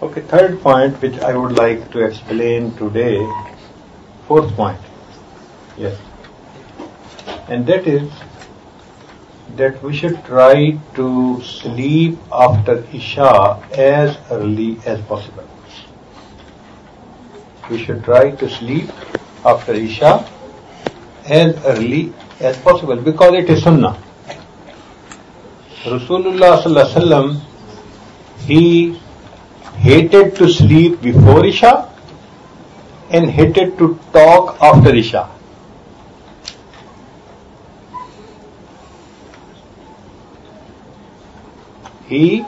Okay, third point which I would like to explain today, fourth point, yes, and that is that we should try to sleep after Isha as early as possible. We should try to sleep after Isha as early as possible because it is Sunnah. Rasulullah sallallahu alaihi wasallam, he hated to sleep before Isha and hated to talk after Isha. He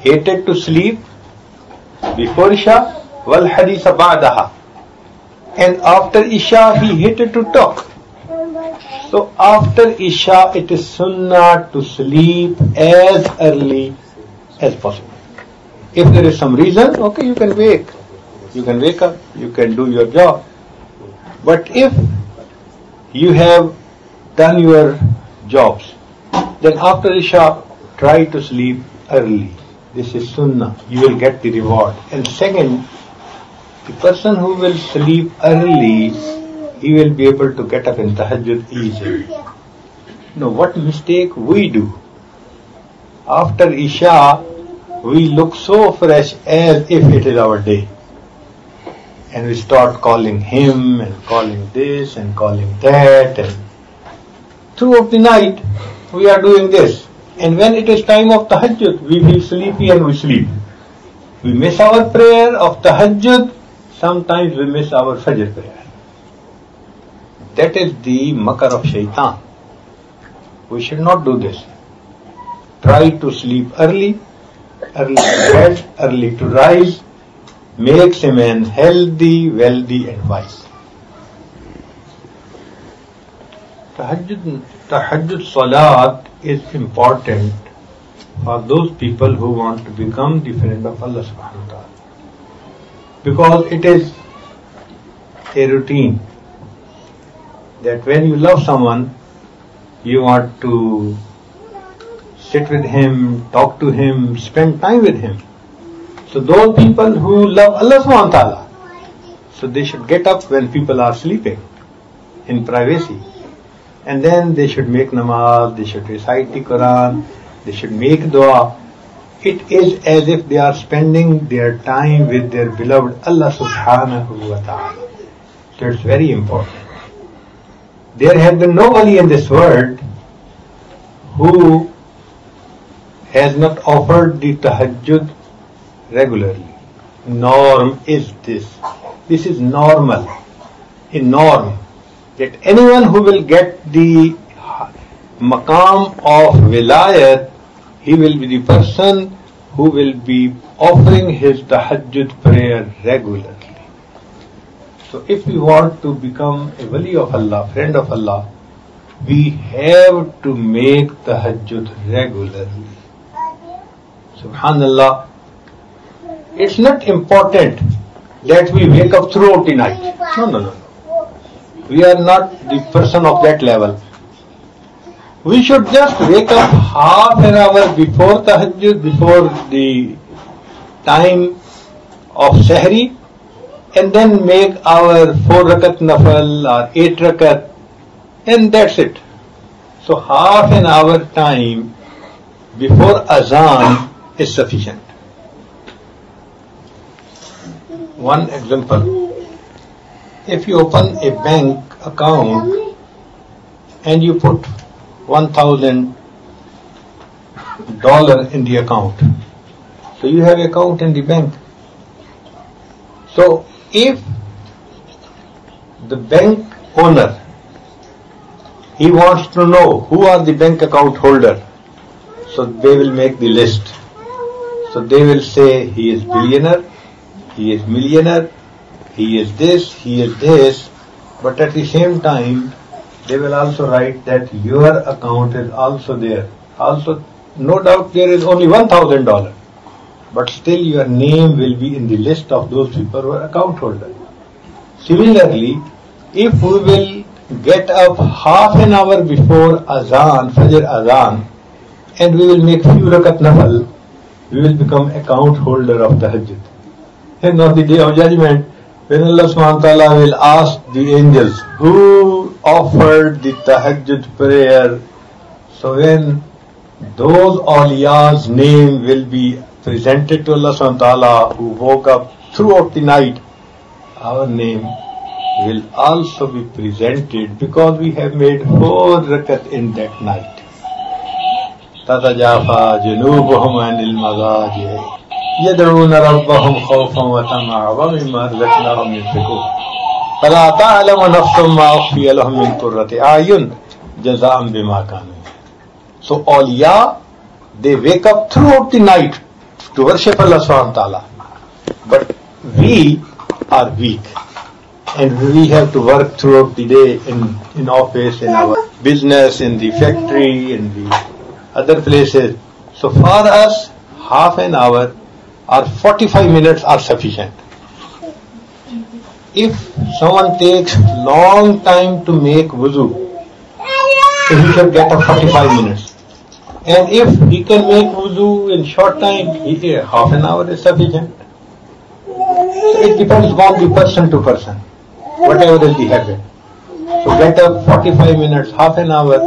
hated to sleep before Isha wal haditha ba'daha, and after Isha he hated to talk. So after Isha it is sunnah to sleep as early as possible. If there is some reason, okay, you can wake up, you can do your job. But if you have done your jobs, then after Isha try to sleep early. This is sunnah. You will get the reward. And second, the person who will sleep early, he will be able to get up in tahajjud easily. Now, what mistake we do? After Isha, we look so fresh as if it is our day. And we start calling him and calling this and calling that, and throughout the night we are doing this. And when it is time of tahajjud, we feel sleepy and we sleep. We miss our prayer of tahajjud, sometimes we miss our Fajr prayer. That is the makar of shaitan. We should not do this. Try to sleep early to bed, early to rise, makes a man healthy, wealthy and wise. Tahajjud salat is important for those people who want to become the friend of Allah subhanahu wa ta'ala. Because it is a routine that when you love someone, you want to sit with him, talk to him, spend time with him. So those people who love Allah subhanahu wa ta'ala, so they should get up when people are sleeping in privacy. And then they should make namaz, they should recite the Quran, they should make dua. It is as if they are spending their time with their beloved Allah subhanahu wa ta'ala. So it's very important. There has been nobody in this world who has not offered the tahajjud regularly. Norm is this. This is normal. A norm. That anyone who will get the maqam of wilayat, he will be the person who will be offering his tahajjud prayer regularly. So if we want to become a wali of Allah, friend of Allah, we have to make tahajjud regularly. Subhanallah. It's not important that we wake up throughout the night. No. We are not the person of that level. We should just wake up half an hour before tahajjud, before the time of sahri, and then make our 4 rakat nafal or 8 rakat, and that's it. So half an hour time before azan is sufficient. One example. If you open a bank account and you put $1,000 in the account, so you have an account in the bank. So if the bank owner, he wants to know who are the bank account holder, so they will make the list. So they will say he is billionaire, he is millionaire, he is this, but at the same time, they will also write that your account is also there. Also, no doubt there is only $1,000, but still your name will be in the list of those people who are account holders. Similarly, if we will get up half an hour before azan, Fajr azan, and we will make few rakat nafal, we will become account holder of tahajjud. And on the day of judgment, when Allah subhanahu wa ta'ala will ask the angels, who offered the tahajjud prayer? So when those awliya's name will be presented to Allah subhanahu wa ta'ala, who woke up throughout the night, our name will also be presented because we have made 4 rakat in that night. تتجافى جنوبهم عن المضاجع يدعون ربهم خوفا وطمعا ومما رزقناهم ينفقون فلا تعلم نفس ما أخفي لهم من قرة أعين جزاء بما كانوا. So awliya, they wake up throughout the night to worship Allah subhanahu wa ta'ala. But we are weak. And we have to work throughout the day in office, in our business, in the factory, in the other places. So for us, half an hour or 45 minutes are sufficient. If someone takes long time to make wuzu, so he should get a 45 minutes. And if he can make wuzu in short time, half an hour is sufficient. So it depends on the person to person, whatever is the habit. So get up 45 minutes, half an hour,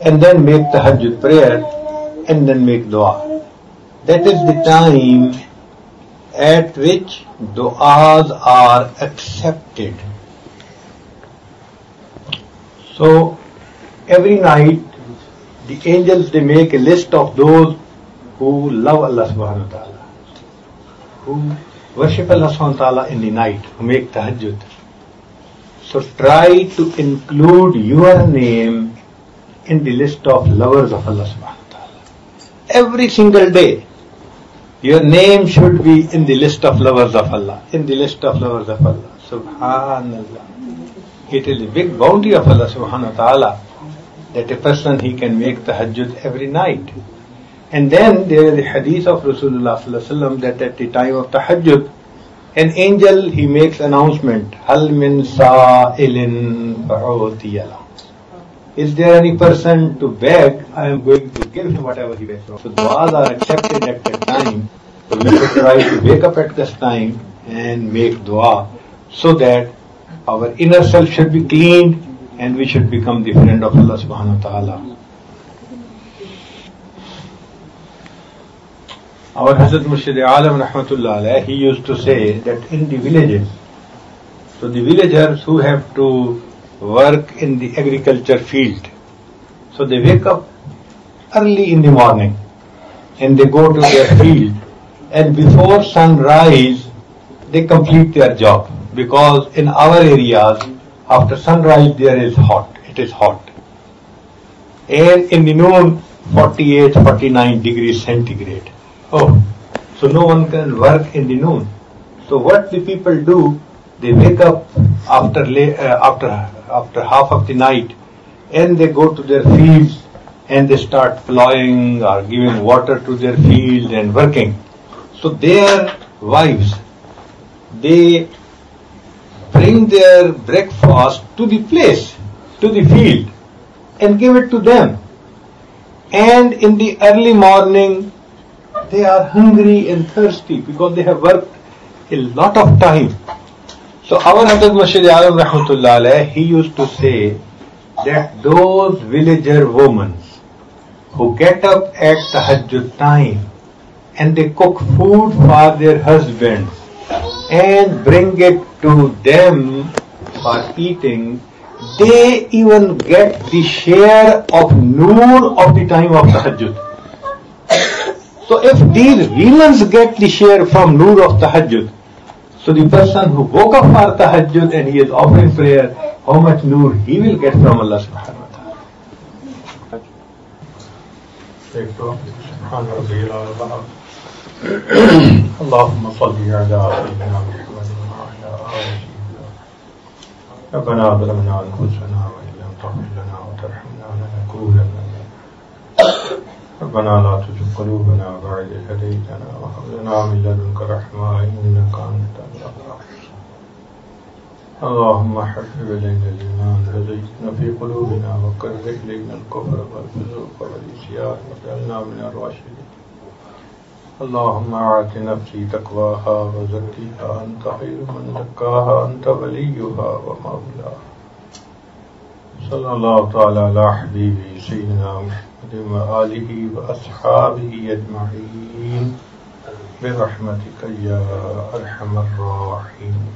and then make tahajjud prayer, and then make dua. That is the time at which du'as are accepted. So every night the angels, they make a list of those who love Allah subhanahu wa ta'ala, who worship Allah subhanahu wa ta'ala in the night, who make tahajjud. So try to include your name in the list of lovers of Allah subhanahu wa ta'ala. Every single day, your name should be in the list of lovers of Allah, in the list of lovers of Allah. Subhanallah. It is a big bounty of Allah subhanahu wa ta'ala that a person, he can make tahajjud every night. And then there is a hadith of Rasulullah sallallahu alaihi wasallam that at the time of tahajjud, an angel, he makes announcement, Hal min sa'ilin fa'utiya lahu. Is there any person to beg? I am going to give him whatever he begs for. So du'as are accepted at that time. So we should try to wake up at this time and make dua, so that our inner self should be cleaned and we should become the friend of Allah subhanahu wa ta'ala. Our Hazrat Murshid Alam Rahmatullah alayhi, he used to say that in the villages, so the villagers who have to work in the agriculture field, so they wake up early in the morning and they go to their field, and before sunrise they complete their job, because in our areas after sunrise there is hot, it is hot, and in the noon 48, 49 degrees centigrade. Oh, so no one can work in the noon. So what the people do, they wake up after half of the night, and they go to their fields and they start plowing or giving water to their field and working. So their wives, they bring their breakfast to the place, to the field, and give it to them. And in the early morning, they are hungry and thirsty because they have worked a lot of time. So our Hazrat Murshid Alam Rahmatullah alayhi, he used to say that those villager women who get up at tahajjud time and they cook food for their husbands and bring it to them for eating, they even get the share of noor of the time of tahajjud. So if these women get the share from noor of tahajjud, so the person who woke up for tahajjud and he is offering prayer, how much noor he will get from Allah subhanahu wa ta'ala. Allahumma salli ala sayyidina Muhammadin wa ala alihi ربنا ظلمنا أنفسنا وإن لم تغفر لنا وترحمنا لنكونن ربنا لا تزغ قلوبنا بعد إذ هديتنا وهب لنا من لدنك رحمة إنك أنت الوهاب اللهم حبب إلينا الإيمان وزينه في قلوبنا وكره إلينا الكفر والفسوق والعصيان واجعلنا من الراشدين اللهم آت نفسي تقواها وزكها أنت خير من زكاها أنت وليها ومولاها صلى الله تعالى على حبيبه سيدنا محمد وآله وأصحابه أجمعين برحمتك يا أرحم الراحمين.